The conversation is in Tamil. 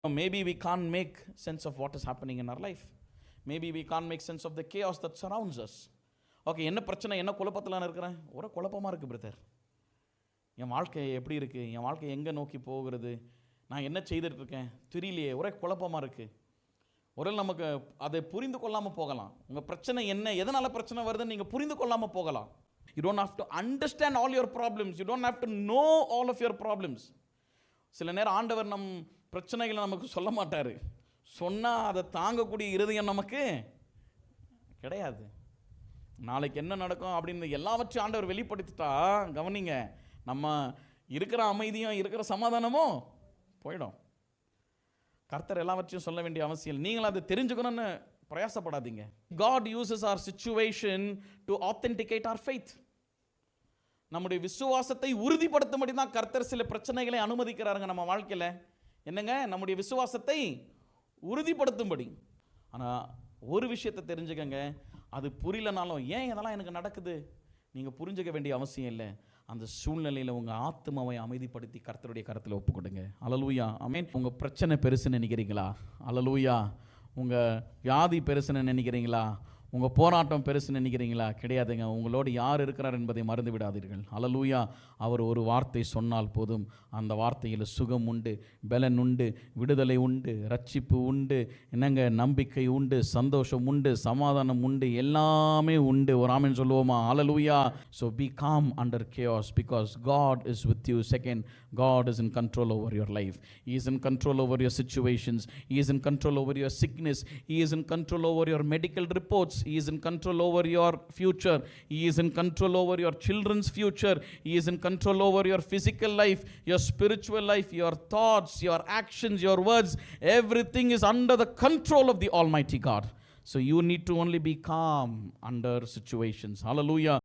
Maybe we can't make sense of what is happening in our life. Maybe we can't make sense of the chaos that surrounds us. Okay, என்ன பிரச்சனை, என்ன குழப்பத்தில் நான் இருக்கிறேன்? ஒரு குழப்பமாக இருக்குது பிரதர். என் வாழ்க்கை எப்படி இருக்குது, என் வாழ்க்கை எங்கே நோக்கி போகிறது, நான் என்ன செய்துட்ருக்கேன் தெரியலையே, ஒரே குழப்பமாக இருக்குது. ஒரு நமக்கு அதை புரிந்து கொள்ளாமல் போகலாம். உங்கள் பிரச்சனை என்ன, எதனால் பிரச்சனை வருதுன்னு நீங்கள் புரிந்து கொள்ளாமல் போகலாம். You don't have to understand all your problems. You don't have to know all of your problems. சில நேரம் ஆண்டவர் நம் பிரச்சனைகளை நமக்கு சொல்ல மாட்டார். சொன்னால் அதை தாங்கக்கூடிய இருதயம் நமக்கு கிடையாது. நாளைக்கு என்ன நடக்கும் அப்படின்னு எல்லாவற்றையும் ஆண்டவர் வெளிப்படுத்திட்டா, கவனிங்க, நம்ம இருக்கிற அமைதியும் இருக்கிற சமாதானமும் போயிடும். கர்த்தர் எல்லாவற்றையும் சொல்ல வேண்டிய அவசியம் இல்லை. நீங்கள் அதை தெரிஞ்சுக்கணும்னு பிரயாசப்படாதீங்க. God uses our situation to authenticate our faith. நம்முடைய விசுவாசத்தை உறுதிப்படுத்தும்படி தான் கர்த்தர் சில பிரச்சனைகளை அனுமதிக்கிறாருங்க நம்ம வாழ்க்கையில். என்னங்க, நம்முடைய விசுவாசத்தை உறுதிப்படுத்தும்படி. ஆனால் ஒரு விஷயத்தை தெரிஞ்சுக்கங்க, அது புரியலனாலும் ஏன் இதெல்லாம் எனக்கு நடக்குது நீங்கள் புரிஞ்சுக்க வேண்டிய அவசியம் இல்லை. அந்த சூழ்நிலையில் உங்கள் ஆத்மாவை அமைதிப்படுத்தி கர்த்தருடைய கரத்தில் ஒப்பு கொடுங்க. அல்லேலூயா, ஆமென். உங்கள் பிரச்சனை பெருசுன்னு நினைக்கிறீங்களா? அல்லேலூயா. உங்கள் வியாதி பெருசுன்னு நினைக்கிறீங்களா? உங்கள் போராட்டம் பெருசுன்னு நினைக்கிறீங்களா? கிடையாதுங்க. உங்களோடு யார் இருக்கிறார் என்பதை மறந்து விடாதீர்கள். அல்லேலூயா. அவர் ஒரு வார்த்தை சொன்னால் போதும், அந்த வார்த்தையில் சுகம் உண்டு, பலன் உண்டு, விடுதலை உண்டு, ரட்சிப்பு உண்டு, என்னங்க, நம்பிக்கை உண்டு, சந்தோஷம் உண்டு, சமாதானம் உண்டு, எல்லாமே உண்டு. ஒரு ஆமென் சொல்லுவோமா? அல்லேலூயா. So be calm under chaos because God is with you. Second, God is in control over your life. He is in control over your situations. He is in control over your sickness. He is in control over your medical reports. He is in control over your future. He is in control over your children's future. He is in control over your physical life, your spiritual life, your thoughts, your actions, your words. Everything is under the control of the Almighty God. So you need to only be calm under situations. Hallelujah.